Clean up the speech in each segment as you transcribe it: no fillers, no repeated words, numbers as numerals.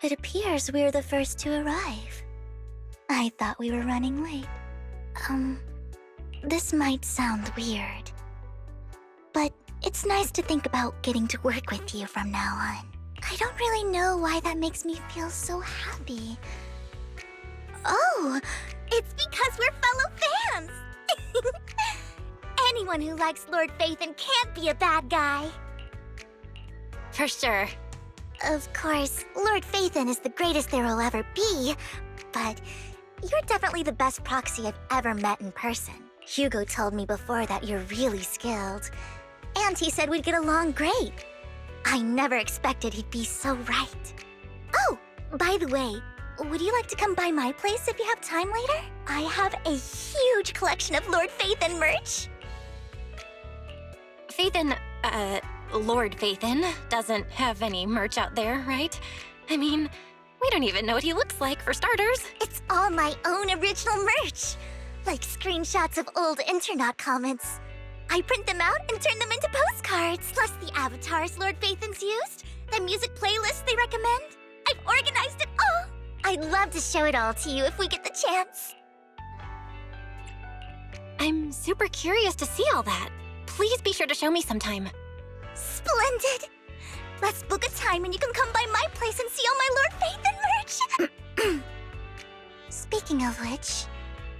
It appears we're the first to arrive. I thought we were running late. This might sound weird, but it's nice to think about getting to work with you from now on. I don't really know why that makes me feel so happy. Oh, it's because we're fellow fans! Anyone who likes Lord Phaethon can't be a bad guy. For sure. Of course, Lord Phaethon is the greatest there will ever be, but you're definitely the best proxy I've ever met in person. Hugo told me before that you're really skilled, and he said we'd get along great. I never expected he'd be so right. Oh, by the way, would you like to come by my place if you have time later? I have a huge collection of Lord Phaethon merch. Lord Phaethon doesn't have any merch out there, right? I mean, we don't even know what he looks like, for starters. It's all my own original merch, like screenshots of old internet comments. I print them out and turn them into postcards, plus the avatars Lord Phaethon's used, the music playlists they recommend. I've organized it all. I'd love to show it all to you if we get the chance. I'm super curious to see all that. Please be sure to show me sometime. Splendid! Let's book a time and you can come by my place and see all my Lord Phaethon merch! Speaking of which,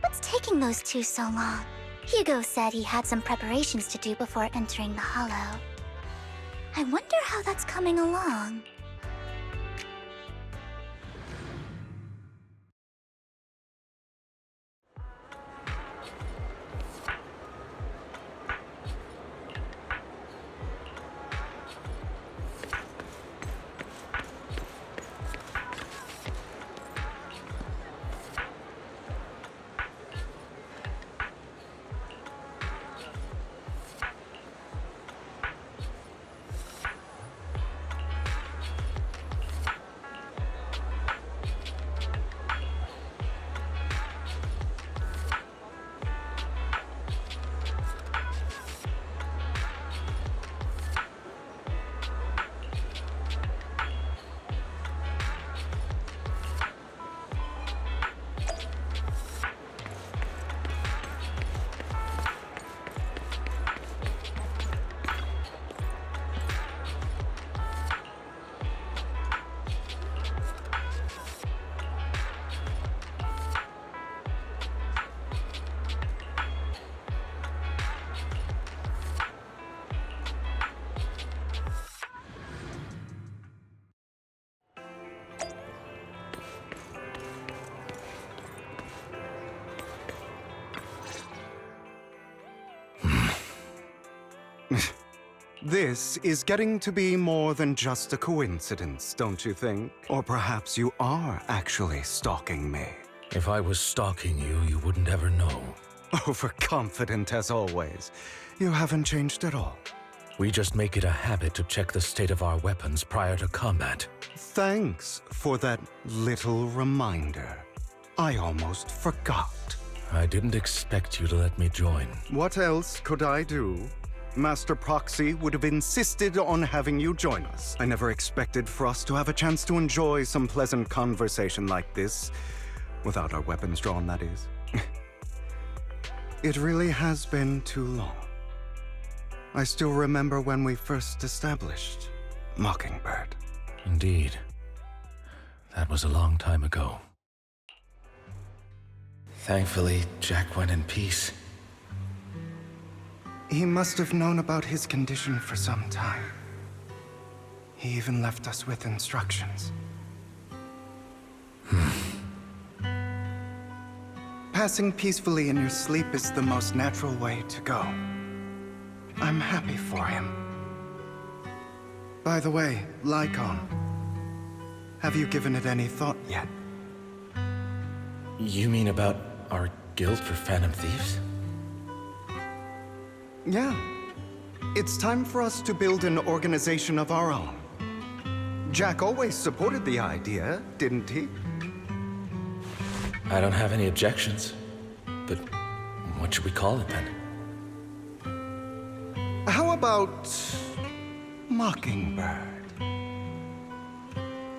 what's taking those two so long? Hugo said he had some preparations to do before entering the Hollow. I wonder how that's coming along. This is getting to be more than just a coincidence, don't you think? Or perhaps you are actually stalking me. If I was stalking you, you wouldn't ever know. Overconfident as always. You haven't changed at all. We just make it a habit to check the state of our weapons prior to combat. Thanks for that little reminder. I almost forgot. I didn't expect you to let me join. What else could I do? Master Proxy would have insisted on having you join us. I never expected for us to have a chance to enjoy some pleasant conversation like this. Without our weapons drawn, that is. It really has been too long. I still remember when we first established Mockingbird. Indeed. That was a long time ago. Thankfully, Jack went in peace. He must have known about his condition for some time. He even left us with instructions. Passing peacefully in your sleep is the most natural way to go. I'm happy for him. By the way, Lycon, have you given it any thought yet? You mean about our guild for Phantom Thieves? Yeah. It's time for us to build an organization of our own. Jack always supported the idea, didn't he? I don't have any objections. But what should we call it then? How about Mockingbird?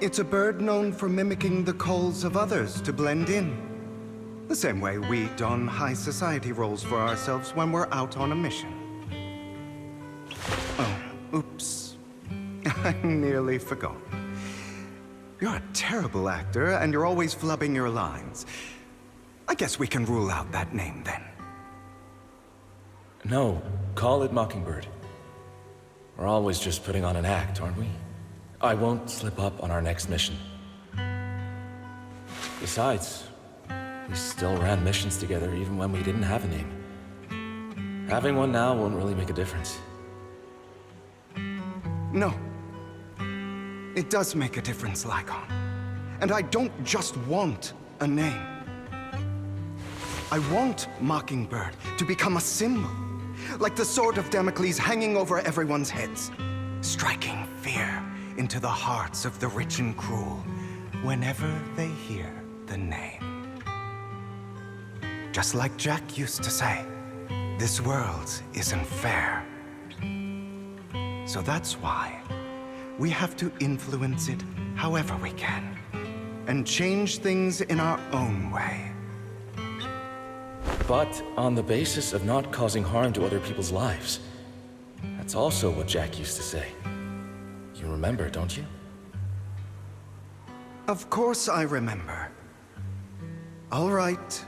It's a bird known for mimicking the calls of others to blend in. The same way we don high society roles for ourselves when we're out on a mission. Oh, oops. I nearly forgot. You're a terrible actor, and you're always flubbing your lines. I guess we can rule out that name, then. No, call it Mockingbird. We're always just putting on an act, aren't we? I won't slip up on our next mission. Besides, we still ran missions together even when we didn't have a name. Having one now won't really make a difference. No. It does make a difference, Lycon. And I don't just want a name. I want Mockingbird to become a symbol, like the sword of Damocles hanging over everyone's heads, striking fear into the hearts of the rich and cruel whenever they hear the name. Just like Jack used to say, this world isn't fair. So that's why we have to influence it however we can, and change things in our own way. But on the basis of not causing harm to other people's lives. That's also what Jack used to say. You remember, don't you? Of course I remember. All right,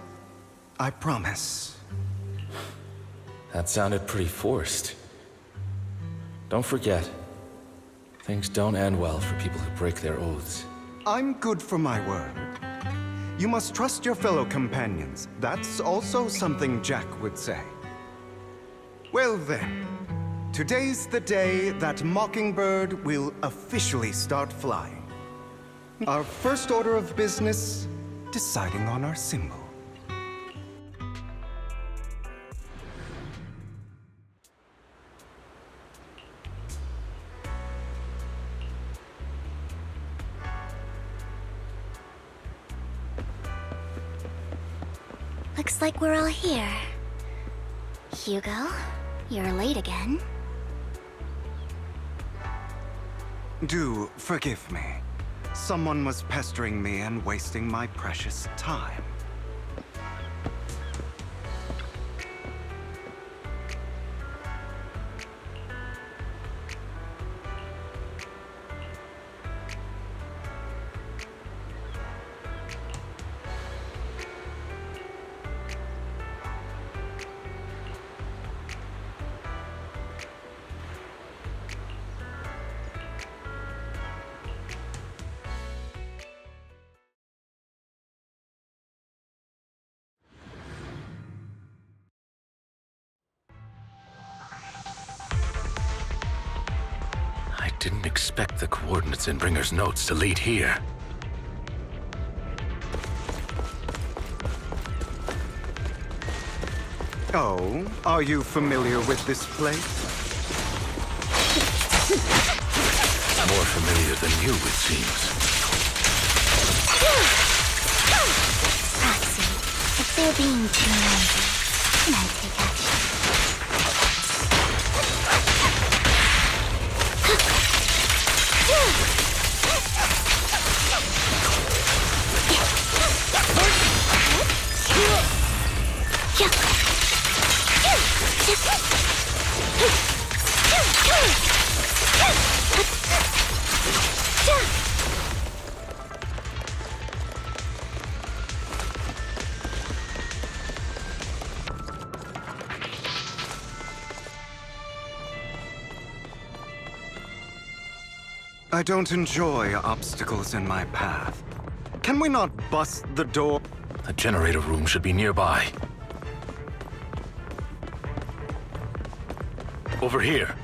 I promise. That sounded pretty forced. Don't forget, things don't end well for people who break their oaths. I'm good for my word. You must trust your fellow companions. That's also something Jack would say. Well then, today's the day that Mockingbird will officially start flying. Our first order of business, deciding on our symbol. Looks like we're all here. Hugo, you're late again. Do forgive me. Someone was pestering me and wasting my precious time. I didn't expect the coordinates in Bringer's notes to lead here. Oh, are you familiar with this place? More familiar than you, it seems. Proxy, if they're being too noisy, can I take action? I don't enjoy obstacles in my path. Can we not bust the door? The generator room should be nearby. Over here.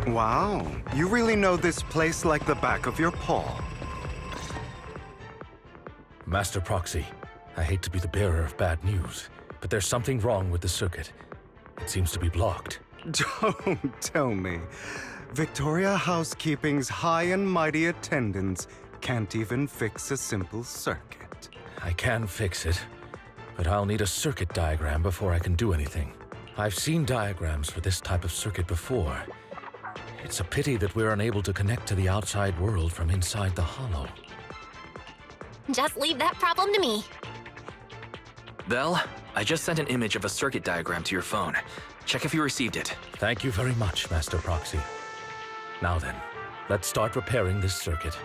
Wow, you really know this place like the back of your paw. Master Proxy, I hate to be the bearer of bad news, but there's something wrong with the circuit. It seems to be blocked. Don't tell me. Victoria Housekeeping's high and mighty attendants can't even fix a simple circuit. I can fix it, but I'll need a circuit diagram before I can do anything. I've seen diagrams for this type of circuit before. It's a pity that we're unable to connect to the outside world from inside the hollow. Just leave that problem to me. Vel, I just sent an image of a circuit diagram to your phone. Check if you received it. Thank you very much, Master Proxy. Now then, let's start repairing this circuit.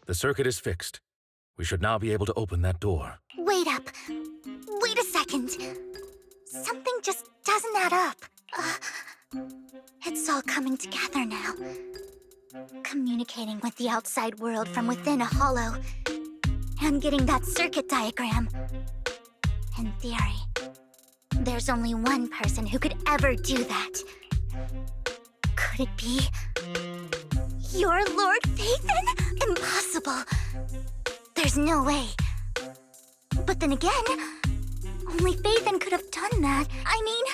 The circuit is fixed. We should now be able to open that door. Wait up. Wait a second. Something just doesn't add up. It's all coming together now. Communicating with the outside world from within a hollow. And getting that circuit diagram. In theory, there's only one person who could ever do that. Could it be your Lord Phaethon? Impossible. There's no way. But then again, only Phaethon could have done that. I mean,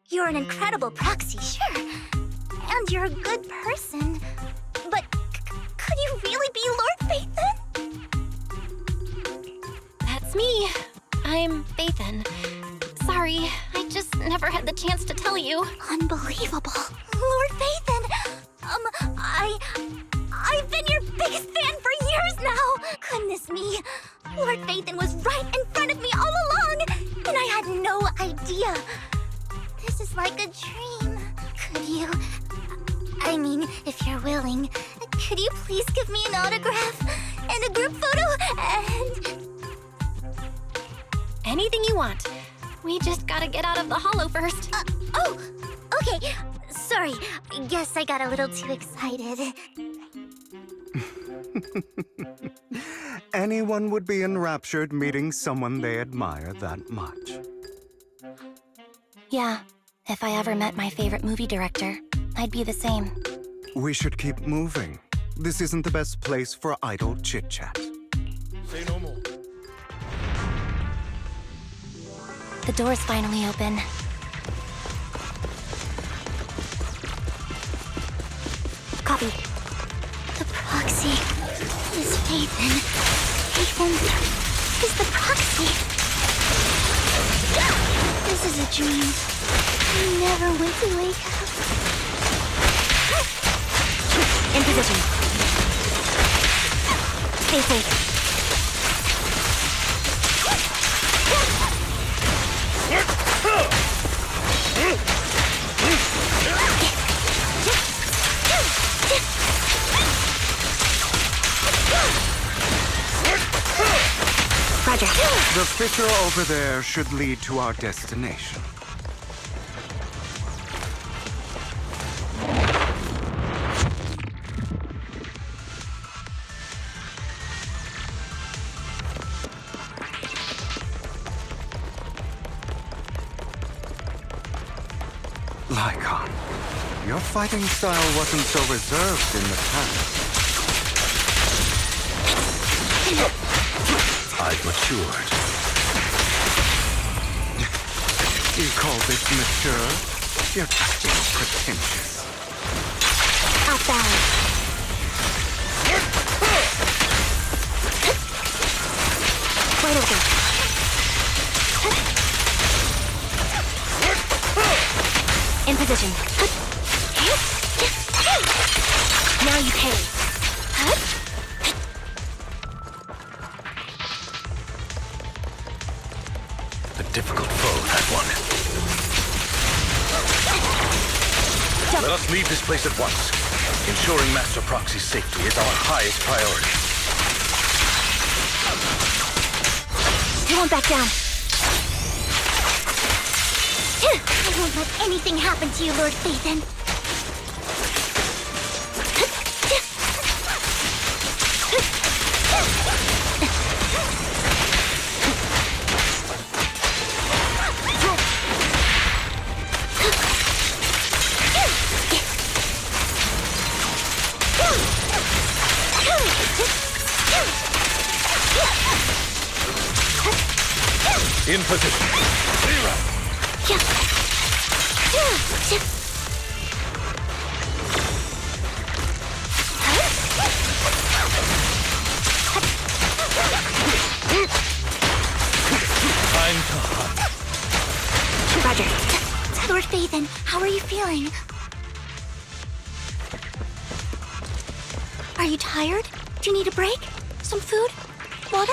you're an incredible proxy, sure. And you're a good person. But could you really be Lord Phaethon? That's me. I'm Phaethon. Sorry, I just never had the chance to tell you. Unbelievable. Lord Phaethon! I've been your biggest fan for years now! Goodness me. Lord Phaethon was right in front of me all along, and I had no idea. This is like a dream. Could you... I mean, if you're willing, could you please give me an autograph and a group photo and... Anything you want. We just gotta get out of the hollow first. Oh, okay. Sorry, I guess I got a little too excited. Anyone would be enraptured meeting someone they admire that much. Yeah, if I ever met my favorite movie director, I'd be the same. We should keep moving. This isn't the best place for idle chit-chat. Say no more. The door's finally open. Copy. The proxy is Phaethon. Phaethon is the proxy. This is a dream. I never went to wake up. In position. Stay safe. Roger. The fissure over there should lead to our destination. Lycon, your fighting style wasn't so reserved in the past. I've matured. You call this mature? You're just being pretentious. Outbound. Wide open. In position. Now you parry. A difficult foe, that one. Let us leave this place at once. Ensuring Master Proxy's safety is our highest priority. I won't back down. I won't let anything happen to you, Lord Phaethon. In position. Zero. Time to hunt. Roger. Lord Phaethon, how are you feeling? Are you tired? Do you need a break? Some food? Water?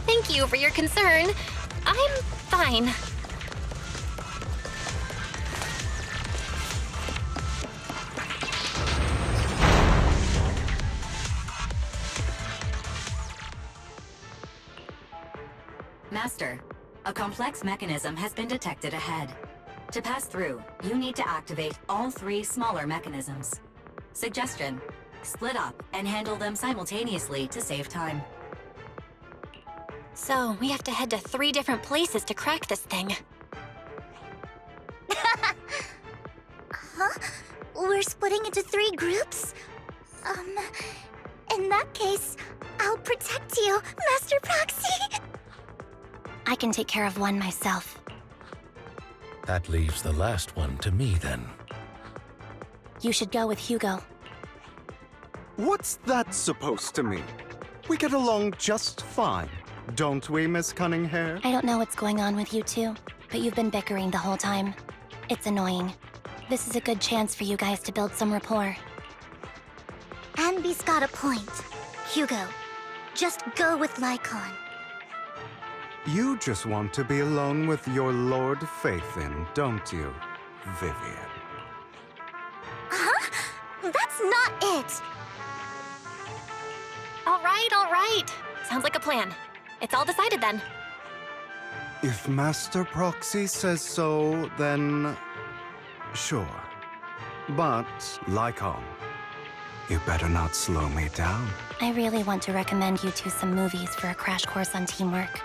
Thank you for your concern. I'm fine. Master, a complex mechanism has been detected ahead. To pass through, you need to activate all 3 smaller mechanisms. Suggestion: split up and handle them simultaneously to save time. So, we have to head to 3 different places to crack this thing. Huh? We're splitting into 3 groups? In that case, I'll protect you, Master Proxy! I can take care of one myself. That leaves the last one to me, then. You should go with Hugo. What's that supposed to mean? We get along just fine, don't we, Miss Cunninghair? I don't know what's going on with you two, but you've been bickering the whole time. It's annoying. This is a good chance for you guys to build some rapport. Anby's got a point. Hugo, just go with Lycon. You just want to be alone with your Lord Phaethon, don't you, Vivian? Huh? That's not it! All right. Sounds like a plan. It's all decided then. If Master Proxy says so, then sure. But, Lycon, you better not slow me down. I really want to recommend you two some movies for a crash course on teamwork.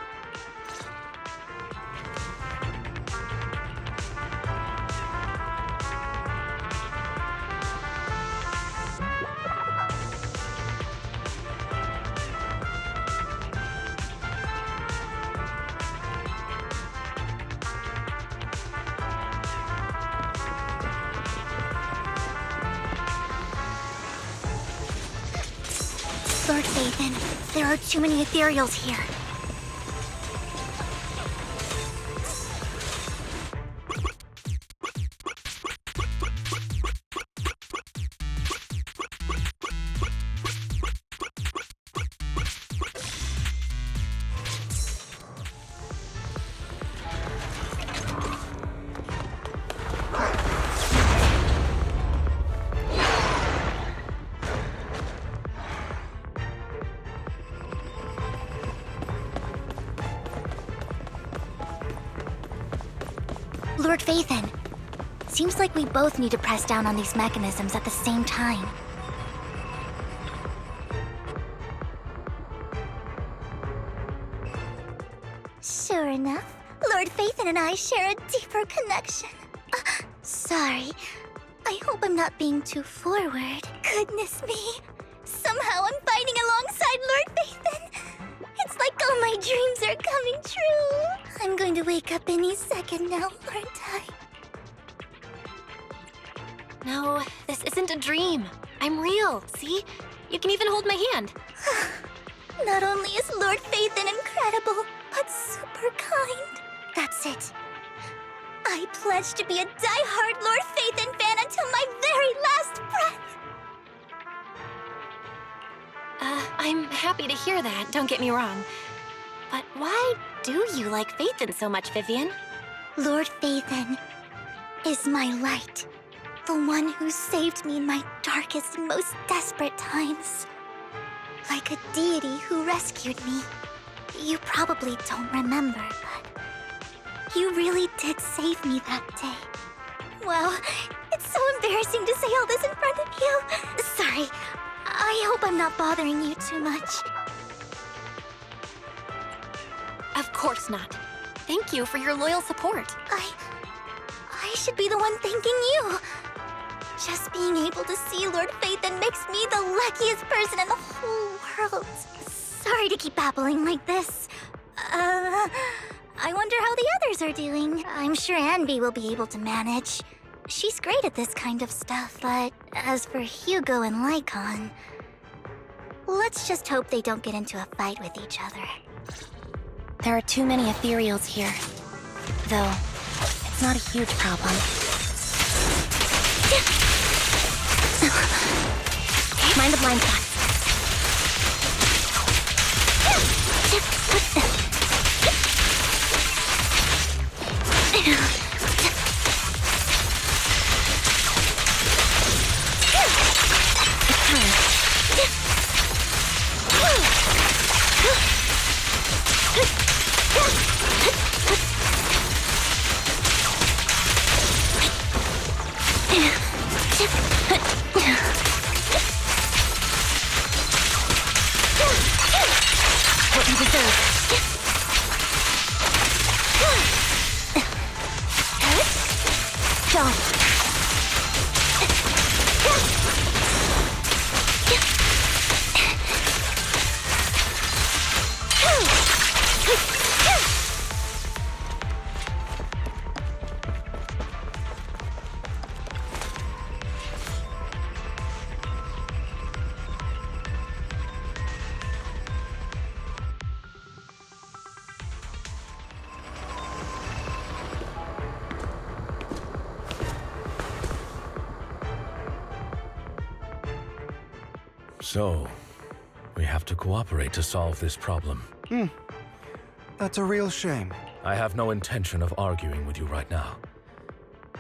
Lord Phaethon, there are too many ethereals here. Lord Phaethon, seems like we both need to press down on these mechanisms at the same time. Sure enough, Lord Phaethon and I share a deeper connection. Sorry. I hope I'm not being too forward. Goodness me. Somehow I'm fighting alongside Lord Phaethon. It's like all my dreams are coming true. I'm going to wake up any second now, aren't I? No, this isn't a dream. I'm real, see? You can even hold my hand. Not only is Lord Phaethon incredible, but super kind. That's it. I pledge to be a die-hard Lord Phaethon fan until my very last breath. I'm happy to hear that, don't get me wrong. But why do you like Phaethon so much, Vivian? Lord Phaethon is my light. The one who saved me in my darkest and most desperate times. Like a deity who rescued me. You probably don't remember, but you really did save me that day. Wow, it's so embarrassing to say all this in front of you. Sorry, I hope I'm not bothering you too much. Of course not. Thank you for your loyal support. I should be the one thanking you. Just being able to see Lord Phaethon makes me the luckiest person in the whole world. Sorry to keep babbling like this. I wonder how the others are doing. I'm sure Anby will be able to manage. She's great at this kind of stuff, but as for Hugo and Lycon, let's just hope they don't get into a fight with each other. There are too many ethereals here. Though, it's not a huge problem. Mind the blind spots. What you deserve. Go. So, we have to cooperate to solve this problem. That's a real shame. I have no intention of arguing with you right now.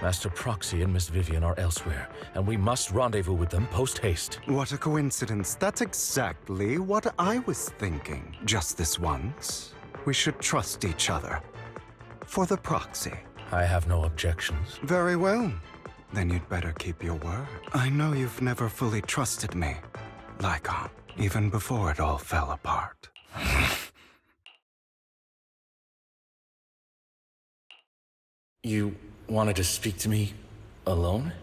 Master Proxy and Miss Vivian are elsewhere, and we must rendezvous with them post-haste. What a coincidence. That's exactly what I was thinking. Just this once, we should trust each other. For the Proxy. I have no objections. Very well. Then you'd better keep your word. I know you've never fully trusted me, Lycon, even before it all fell apart. You wanted to speak to me alone?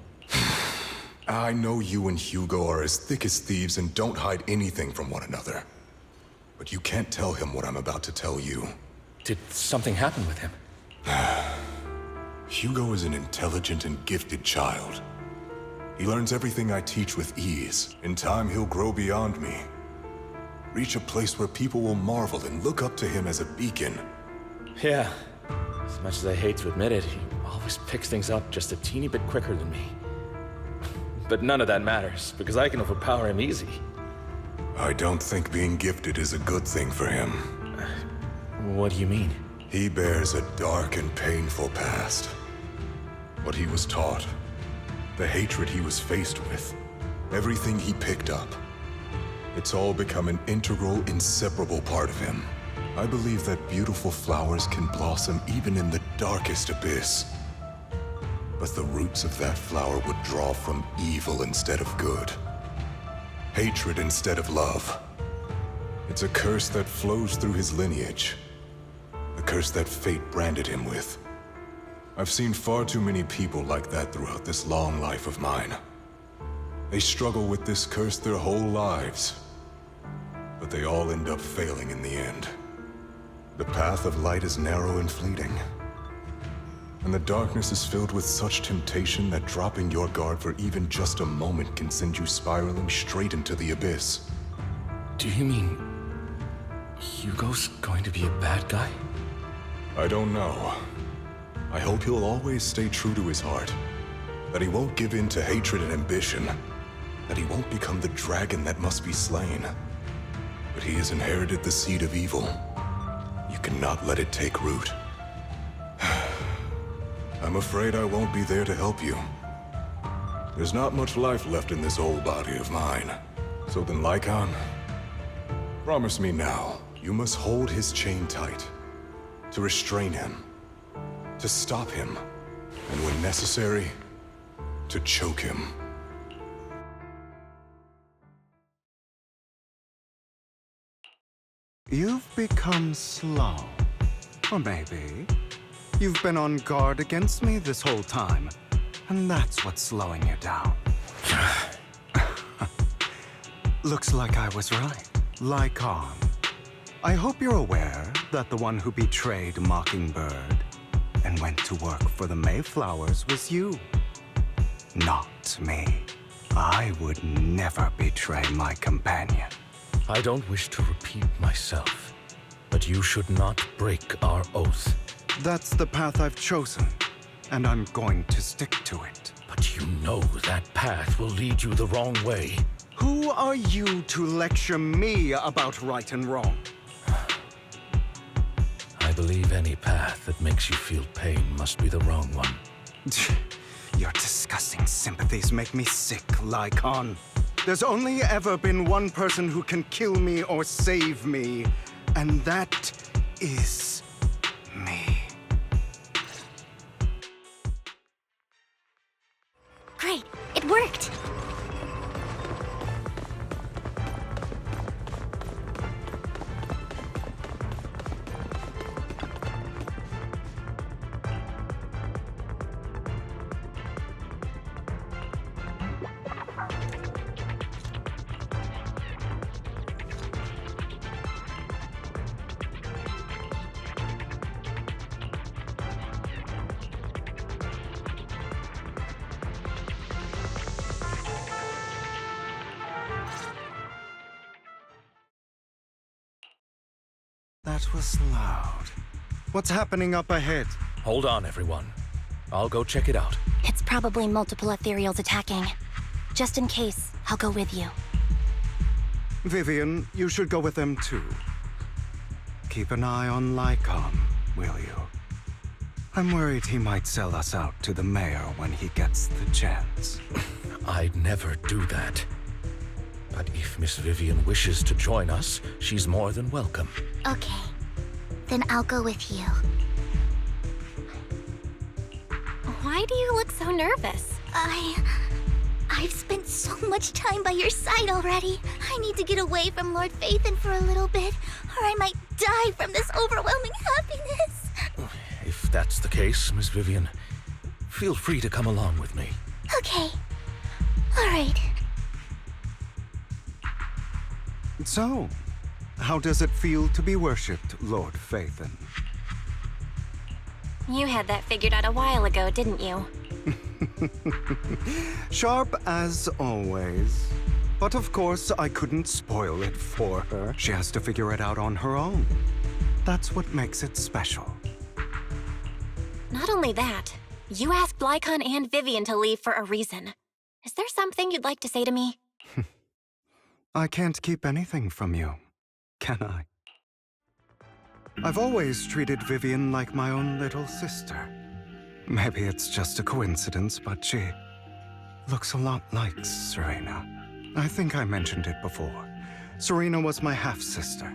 I know you and Hugo are as thick as thieves and don't hide anything from one another. But you can't tell him what I'm about to tell you. Did something happen with him? Hugo is an intelligent and gifted child. He learns everything I teach with ease. In time, he'll grow beyond me. Reach a place where people will marvel and look up to him as a beacon. Yeah. As much as I hate to admit it, he always picks things up just a teeny bit quicker than me. But none of that matters, because I can overpower him easy. I don't think being gifted is a good thing for him. What do you mean? He bears a dark and painful past. What he was taught, the hatred he was faced with, everything he picked up. It's all become an integral, inseparable part of him. I believe that beautiful flowers can blossom even in the darkest abyss. But the roots of that flower would draw from evil instead of good. Hatred instead of love. It's a curse that flows through his lineage. A curse that fate branded him with. I've seen far too many people like that throughout this long life of mine. They struggle with this curse their whole lives. But they all end up failing in the end. The path of light is narrow and fleeting. And the darkness is filled with such temptation that dropping your guard for even just a moment can send you spiraling straight into the abyss. Do you mean Hugo's going to be a bad guy? I don't know. I hope he'll always stay true to his heart. That he won't give in to hatred and ambition. That he won't become the dragon that must be slain. But he has inherited the seed of evil. You cannot let it take root. I'm afraid I won't be there to help you. There's not much life left in this old body of mine. So then, Lycon, promise me now, you must hold his chain tight. To restrain him. To stop him. And when necessary, to choke him. You've become slow. Or maybe you've been on guard against me this whole time, and that's what's slowing you down. Looks like I was right. Lycon. I hope you're aware that the one who betrayed Mockingbird and went to work for the Mayflowers was you. Not me. I would never betray my companion. I don't wish to repeat myself, but you should not break our oath. That's the path I've chosen, and I'm going to stick to it. But you know that path will lead you the wrong way. Who are you to lecture me about right and wrong? I believe any path that makes you feel pain must be the wrong one. Your disgusting sympathies make me sick, Lycon. There's only ever been one person who can kill me or save me, and that is me. Great, it worked! That was loud. What's happening up ahead? Hold on, everyone. I'll go check it out. It's probably multiple ethereals attacking. Just in case, I'll go with you. Vivian, you should go with them too. Keep an eye on Lycon, will you? I'm worried he might sell us out to the mayor when he gets the chance. I'd never do that. But if Miss Vivian wishes to join us, she's more than welcome. Okay, then I'll go with you. Why do you look so nervous? I've spent so much time by your side already. I need to get away from Lord Phaethon for a little bit, or I might die from this overwhelming happiness. If that's the case, Miss Vivian, feel free to come along with me. Okay, all right. So, how does it feel to be worshipped, Lord Phaethon? You had that figured out a while ago, didn't you? Sharp as always. But of course, I couldn't spoil it for her. She has to figure it out on her own. That's what makes it special. Not only that, you asked Lycon and Vivian to leave for a reason. Is there something you'd like to say to me? I can't keep anything from you, can I? I've always treated Vivian like my own little sister. Maybe it's just a coincidence, but she looks a lot like Serena. I think I mentioned it before. Serena was my half-sister.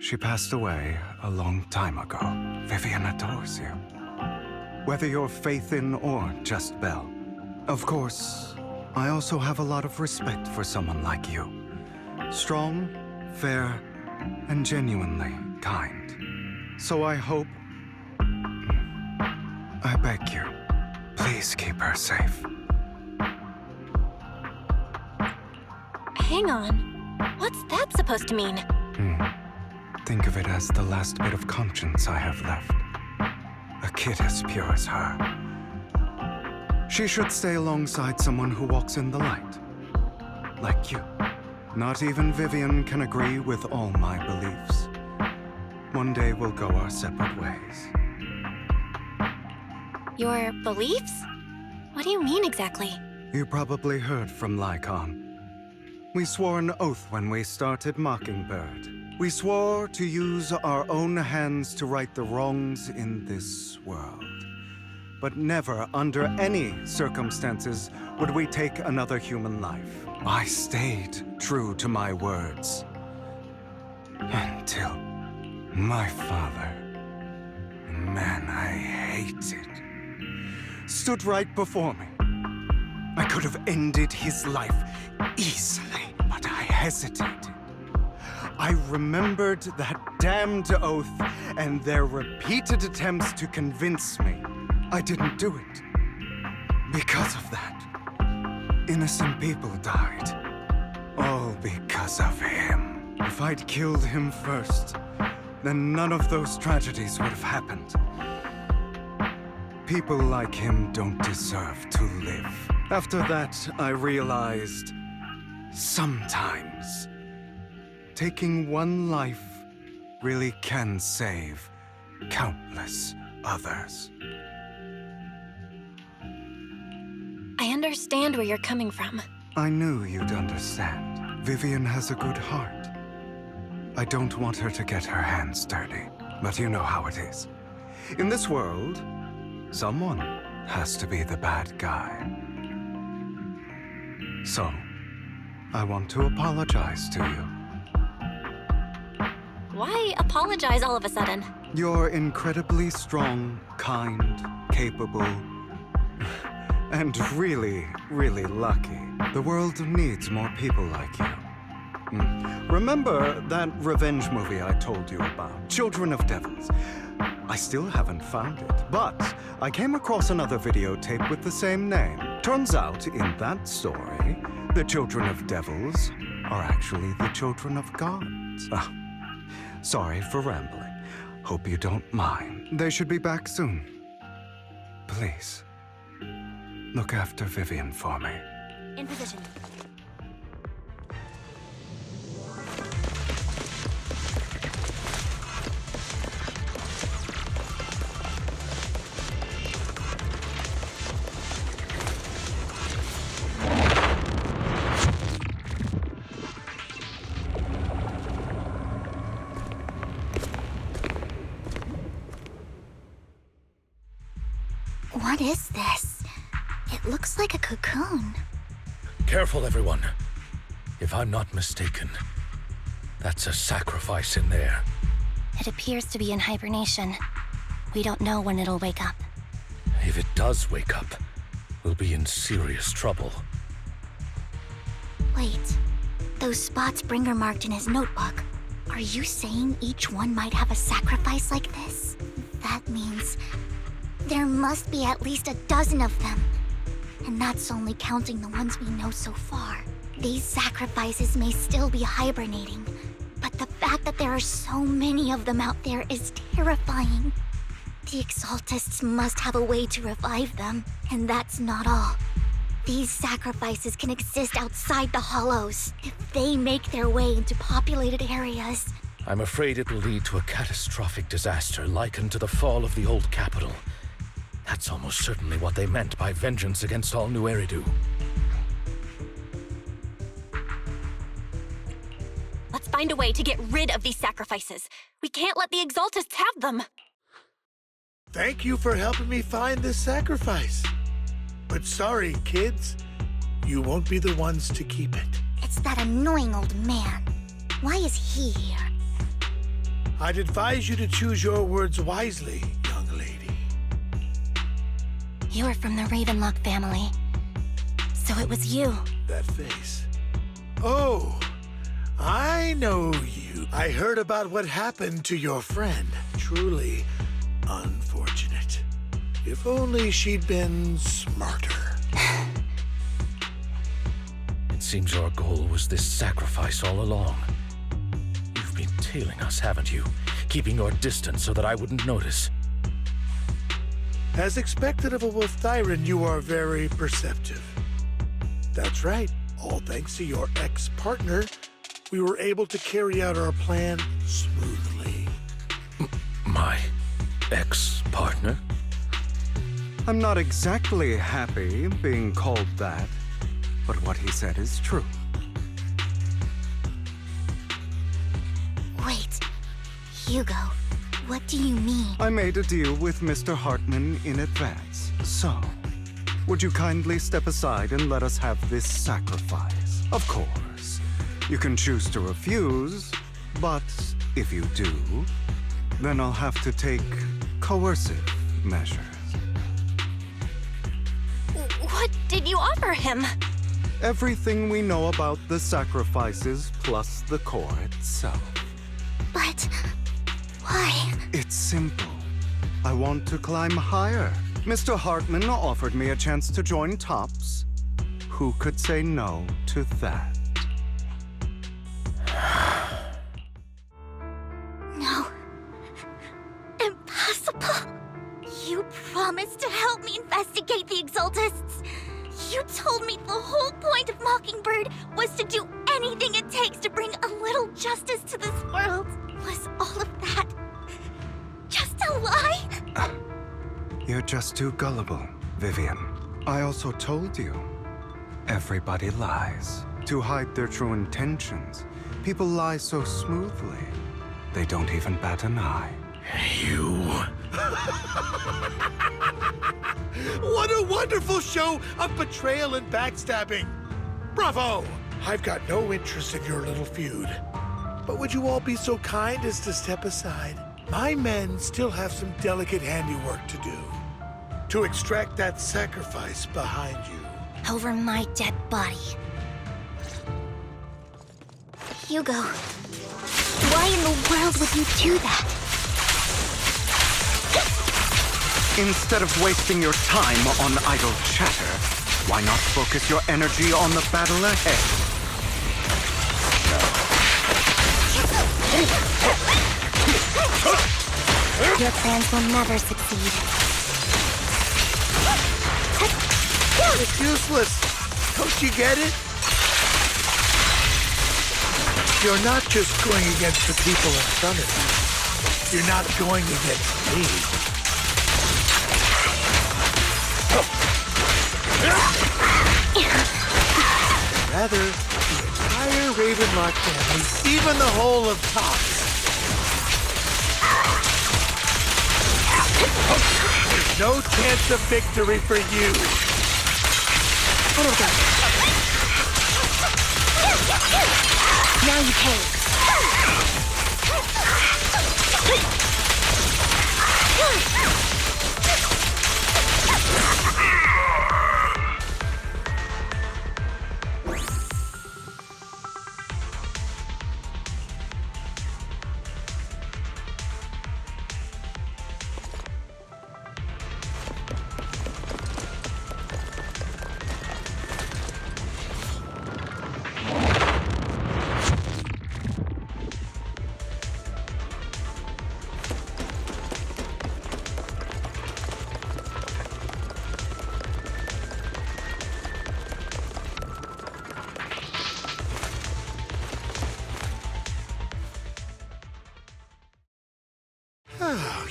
She passed away a long time ago. Vivian adores you. Whether you're Phaethon or just Belle. Of course, I also have a lot of respect for someone like you. Strong, fair, and genuinely kind. So I hope... I beg you, please keep her safe. Hang on. What's that supposed to mean? Think of it as the last bit of conscience I have left. A kid as pure as her. She should stay alongside someone who walks in the light. Like you. Not even Vivian can agree with all my beliefs. One day we'll go our separate ways. Your beliefs? What do you mean exactly? You probably heard from Lycon. We swore an oath when we started Mockingbird. We swore to use our own hands to right the wrongs in this world. But never, under any circumstances, would we take another human life. I stayed true to my words. Until my father, a man I hated, stood right before me. I could have ended his life easily, but I hesitated. I remembered that damned oath and their repeated attempts to convince me I didn't do it. Because of that, innocent people died. All because of him. If I'd killed him first, then none of those tragedies would have happened. People like him don't deserve to live. After that, I realized sometimes taking one life really can save countless others. I understand where you're coming from. I knew you'd understand. Vivian has a good heart. I don't want her to get her hands dirty, but you know how it is. In this world, someone has to be the bad guy. So, I want to apologize to you. Why apologize all of a sudden? You're incredibly strong, kind, capable, and really, really lucky. The world needs more people like you. Remember that revenge movie I told you about? Children of Devils. I still haven't found it, but I came across another videotape with the same name. Turns out, in that story, the children of devils are actually the children of gods. Sorry for rambling. Hope you don't mind. They should be back soon. Please, look after Vivian for me. In position. What is this? It looks like a cocoon. Careful, everyone. If I'm not mistaken, that's a sacrifice in there. It appears to be in hibernation. We don't know when it'll wake up. If it does wake up, we'll be in serious trouble. Wait, those spots Bringer marked in his notebook. Are you saying each one might have a sacrifice like this? That means there must be at least a dozen of them. And that's only counting the ones we know so far. These sacrifices may still be hibernating, but the fact that there are so many of them out there is terrifying. The Exaltists must have a way to revive them, and that's not all. These sacrifices can exist outside the Hollows if they make their way into populated areas. I'm afraid it will lead to a catastrophic disaster likened to the fall of the old capital. That's almost certainly what they meant by vengeance against all New Eridu. Let's find a way to get rid of these sacrifices. We can't let the Exaltists have them. Thank you for helping me find this sacrifice. But sorry, kids. You won't be the ones to keep it. It's that annoying old man. Why is he here? I'd advise you to choose your words wisely, young lady. You were from the Ravenlock family. So it was you. That face. Oh, I know you. I heard about what happened to your friend. Truly unfortunate. If only she'd been smarter. It seems our goal was this sacrifice all along. You've been tailing us, haven't you? Keeping your distance so that I wouldn't notice. As expected of a Wolf Thyran, you are very perceptive. That's right. All thanks to your ex-partner, we were able to carry out our plan smoothly. My ex-partner? I'm not exactly happy being called that, but what he said is true. Wait, Hugo, what do you mean? I made a deal with Mr. Hartman in advance, so would you kindly step aside and let us have this sacrifice? Of course, you can choose to refuse, but if you do, then I'll have to take coercive measures. What did you offer him? Everything we know about the sacrifices plus the core itself. But why? It's simple. I want to climb higher. Mr. Hartman offered me a chance to join Tops. Who could say no to that? You promised to help me investigate the Exaltists. You told me the whole point of Mockingbird was to do anything it takes to bring a little justice to this world. Was all of that just a lie? You're just too gullible, Vivian. I also told you, everybody lies. To hide their true intentions, people lie so smoothly, they don't even bat an eye. You. What a wonderful show of betrayal and backstabbing! Bravo! I've got no interest in your little feud. But would you all be so kind as to step aside? My men still have some delicate handiwork to do. To extract that sacrifice behind you. Over my dead body. Hugo, why in the world would you do that? Instead of wasting your time on idle chatter, why not focus your energy on the battle ahead? Your plans will never succeed. It's useless. Don't you get it? You're not just going against the people in front of you. You're not going against me. Rather, the entire Ravenlock family, even the whole of Tops. There's no chance of victory for you. Now you pay.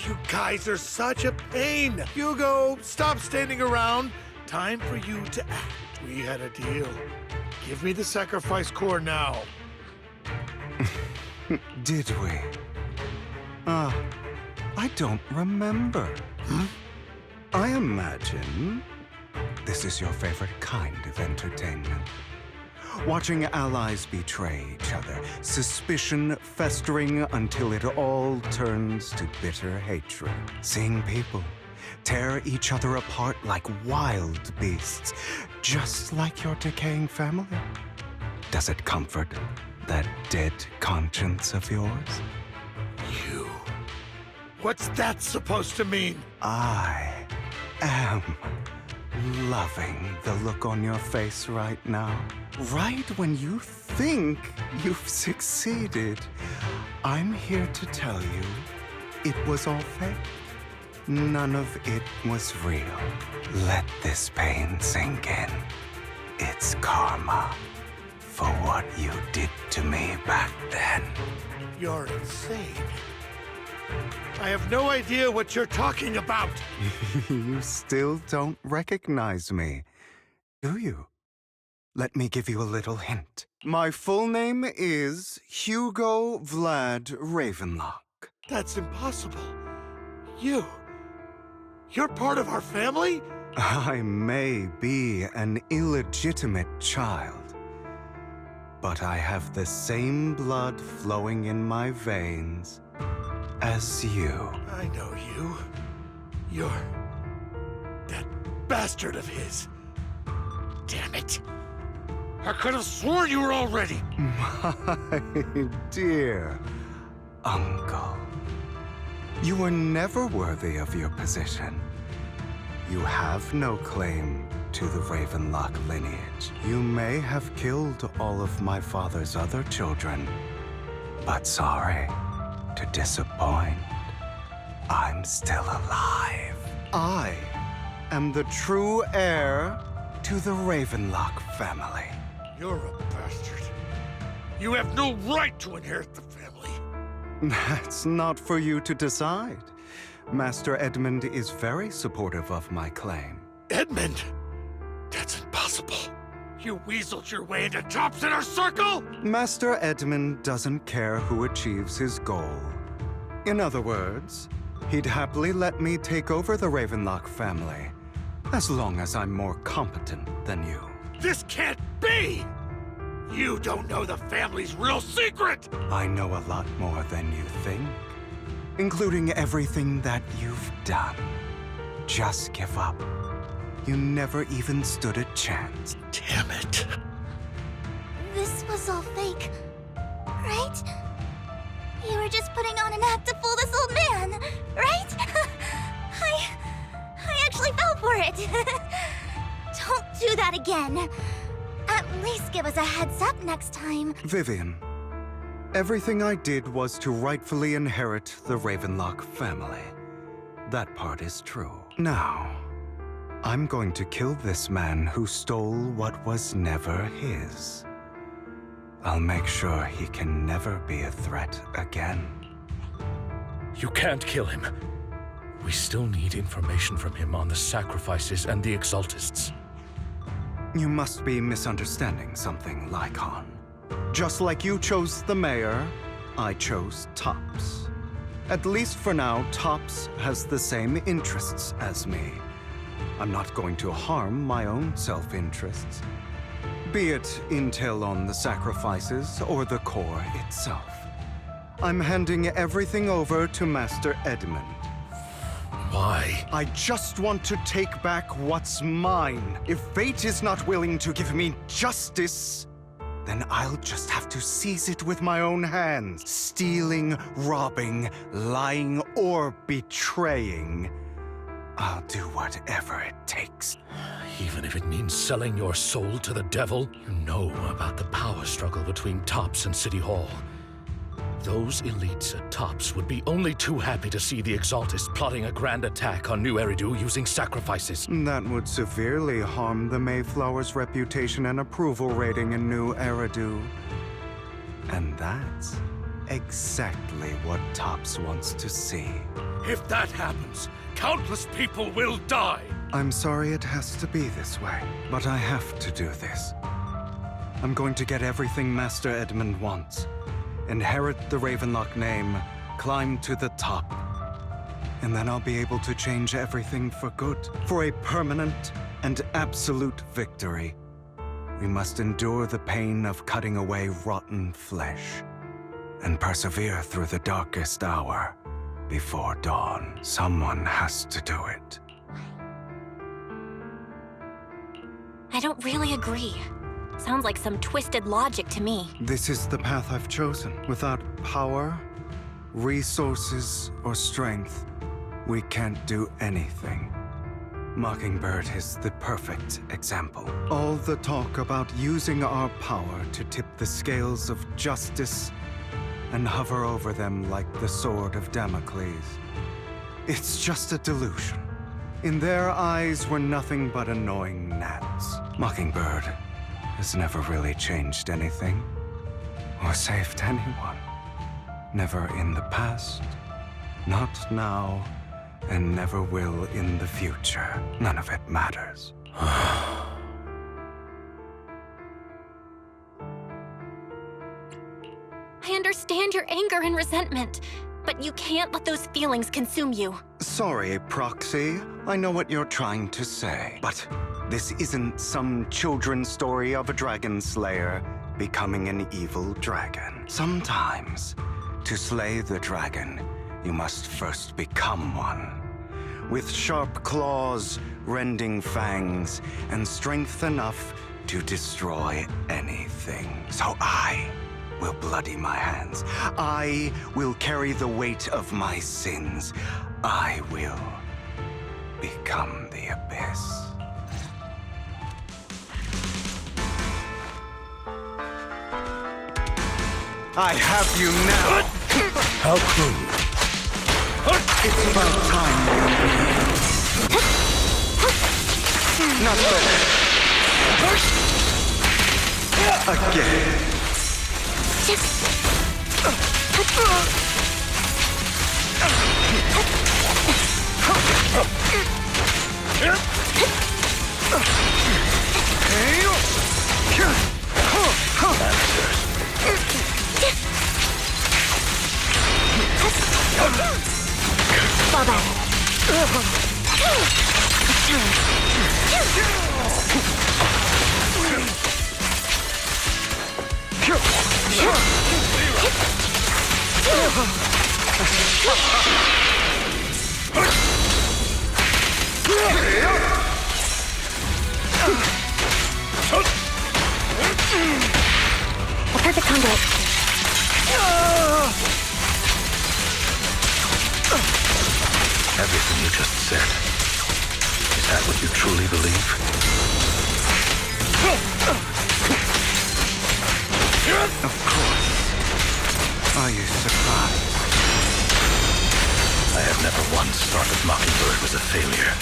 You guys are such a pain. Hugo, stop standing around. Time for you to act. We had a deal. Give me the sacrifice core now. Did we? I don't remember. I imagine this is your favorite kind of entertainment. Watching allies betray each other, suspicion festering until it all turns to bitter hatred. Seeing people tear each other apart like wild beasts, just like your decaying family. Does it comfort that dead conscience of yours? You. What's that supposed to mean? I am loving the look on your face right now. Right when you think you've succeeded, I'm here to tell you it was all fake. None of it was real. Let this pain sink in. It's karma for what you did to me back then. You're insane. I have no idea what you're talking about. You still don't recognize me, do you? Let me give you a little hint. My full name is Hugo Vlad Ravenlock. That's impossible. You're part of our family? I may be an illegitimate child, but I have the same blood flowing in my veins as you. I know you. You're that bastard of his. Damn it. I could have sworn you were already. My dear uncle, you were never worthy of your position. You have no claim to the Ravenlock lineage. You may have killed all of my father's other children, but sorry to disappoint, I'm still alive. I am the true heir to the Ravenlock family. You're a bastard. You have no right to inherit the family. That's not for you to decide. Master Edmund is very supportive of my claim. Edmund? That's impossible. You weaseled your way into Top's inner circle? Master Edmund doesn't care who achieves his goal. In other words, he'd happily let me take over the Ravenlock family, as long as I'm more competent than you. This can't be! You don't know the family's real secret! I know a lot more than you think, including everything that you've done. Just give up. You never even stood a chance. Damn it. This was all fake, right? You were just putting on an act to fool this old man, right? I actually fell for it. Don't do that again. At least give us a heads up next time. Vivian, everything I did was to rightfully inherit the Ravenlock family. That part is true. Now, I'm going to kill this man who stole what was never his. I'll make sure he can never be a threat again. You can't kill him. We still need information from him on the sacrifices and the Exaltists. You must be misunderstanding something, Lycon. Just like you chose the mayor, I chose Tops. At least for now, Tops has the same interests as me. I'm not going to harm my own self-interests. Be it intel on the sacrifices or the core itself. I'm handing everything over to Master Edmund. Why? I just want to take back what's mine. If fate is not willing to give me justice, then I'll just have to seize it with my own hands. Stealing, robbing, lying, or betraying. I'll do whatever it takes. Even if it means selling your soul to the devil? You know about the power struggle between Tops and City Hall. Those elites at Tops would be only too happy to see the Exaltists plotting a grand attack on New Eridu using sacrifices. That would severely harm the Mayflower's reputation and approval rating in New Eridu. And that's exactly what Tops wants to see. If that happens, countless people will die! I'm sorry it has to be this way, but I have to do this. I'm going to get everything Master Edmund wants. Inherit the Ravenlock name, climb to the top. And then I'll be able to change everything for good. For a permanent and absolute victory, we must endure the pain of cutting away rotten flesh and persevere through the darkest hour before dawn. Someone has to do it. I don't really agree. Sounds like some twisted logic to me. This is the path I've chosen. Without power, resources, or strength, we can't do anything. Mockingbird is the perfect example. All the talk about using our power to tip the scales of justice and hover over them like the sword of Damocles. It's just a delusion. In their eyes, we're nothing but annoying gnats. Mockingbird has never really changed anything or saved anyone. Never in the past, not now, and never will in the future. None of it matters. I understand your anger and resentment, but you can't let those feelings consume you. Sorry, Proxy. I know what you're trying to say, but this isn't some children's story of a dragon slayer becoming an evil dragon. Sometimes, to slay the dragon, you must first become one. With sharp claws, rending fangs, and strength enough to destroy anything. So I will bloody my hands. I will carry the weight of my sins. I will become the abyss. I have you now! How cruel. It's about time you Not better. Again. Fall back. A perfect conduit. Everything you just said. Is that what you truly believe? Of course. Are you surprised? I have never once thought that Mockingbird was a failure.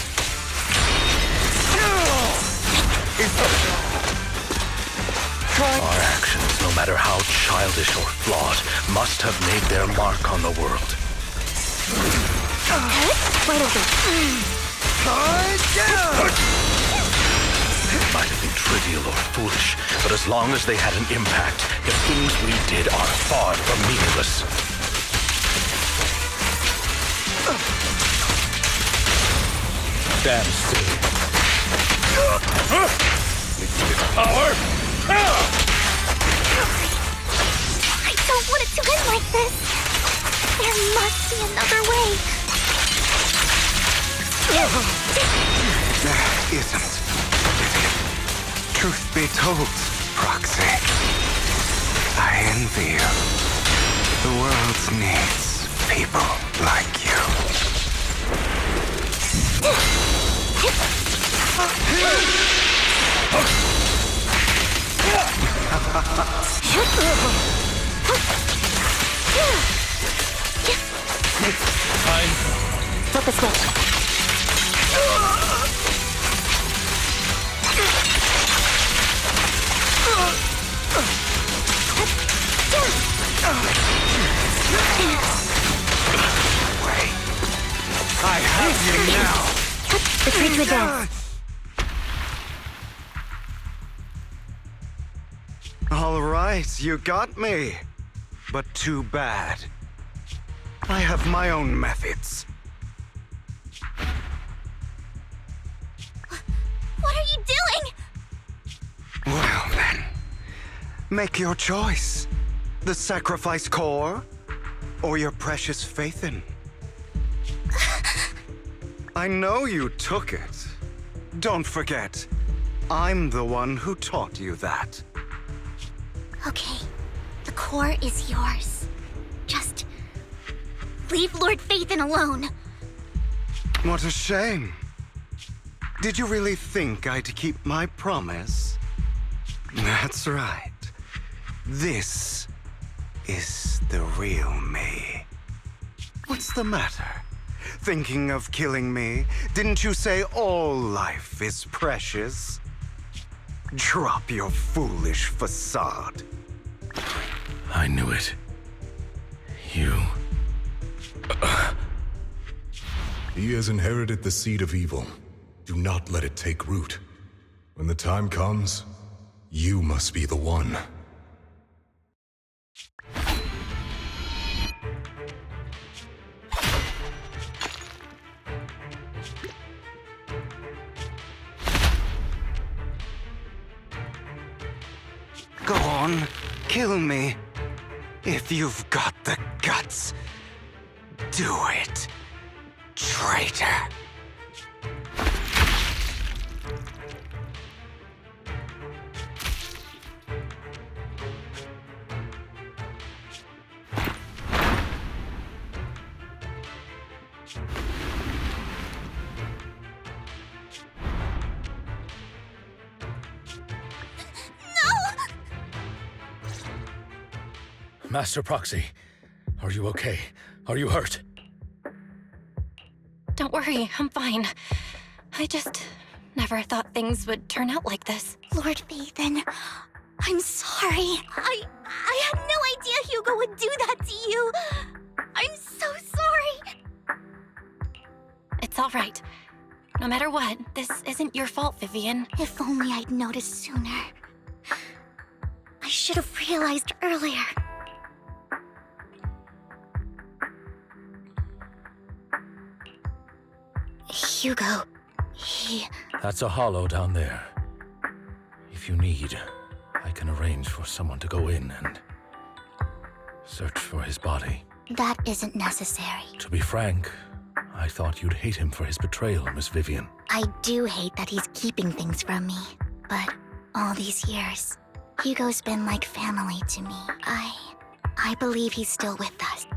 Our actions, no matter how childish or flawed, must have made their mark on the world. Wide open. It might have been trivial or foolish, but as long as they had an impact, the things we did are far from meaningless. Stand still. Power! I don't want it to end like this. There must be another way. There isn't. Truth be told, Proxy, I envy you. The world needs people like you. Flip the switch. Wait. I have you now. Retreat to advance. All right, you got me. But too bad. I have my own methods. What are you doing? Well then, make your choice. The sacrifice core, or your precious Faithin. I know you took it. Don't forget, I'm the one who taught you that. Okay, the core is yours. Just leave Lord Faithin alone. What a shame. Did you really think I'd keep my promise? That's right. This is the real me. What's the matter? Thinking of killing me? Didn't you say all life is precious? Drop your foolish facade. I knew it. You... He has inherited the seed of evil. Do not let it take root. When the time comes, you must be the one. Go on, kill me. If you've got the guts, do it, traitor. Master Proxy, are you okay? Are you hurt? Don't worry, I'm fine. I just never thought things would turn out like this. Lord Phaethon, I'm sorry. I had no idea Hugo would do that to you. I'm so sorry. It's all right. No matter what, this isn't your fault, Vivian. If only I'd noticed sooner. I should have realized earlier. Hugo, That's a hollow down there. If you need, I can arrange for someone to go in and search for his body. That isn't necessary. To be frank, I thought you'd hate him for his betrayal, Miss Vivian. I do hate that he's keeping things from me, but all these years, Hugo's been like family to me. I believe he's still with us.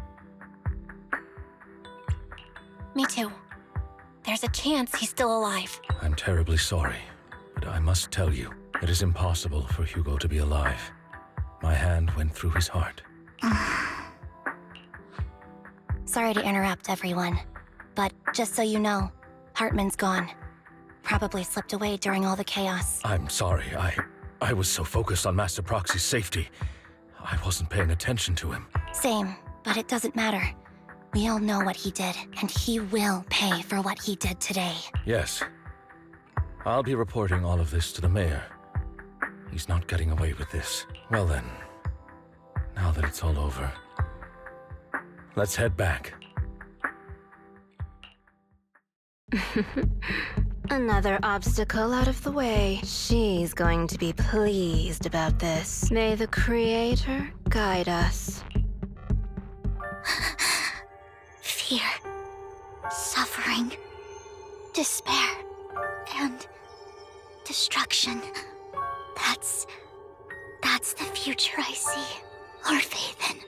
Me too. There's a chance he's still alive. I'm terribly sorry, but I must tell you, it is impossible for Hugo to be alive. My hand went through his heart. Sorry to interrupt, everyone. But just so you know, Hartman's gone. Probably slipped away during all the chaos. I'm sorry, I was so focused on Master Proxy's safety. I wasn't paying attention to him. Same, but it doesn't matter. We all know what he did, and he will pay for what he did today. Yes. I'll be reporting all of this to the mayor. He's not getting away with this. Well then, now that it's all over, let's head back. Another obstacle out of the way. She's going to be pleased about this. May the Creator guide us. Fear, suffering, despair, and destruction. That's the future I see, Lord Phaethon.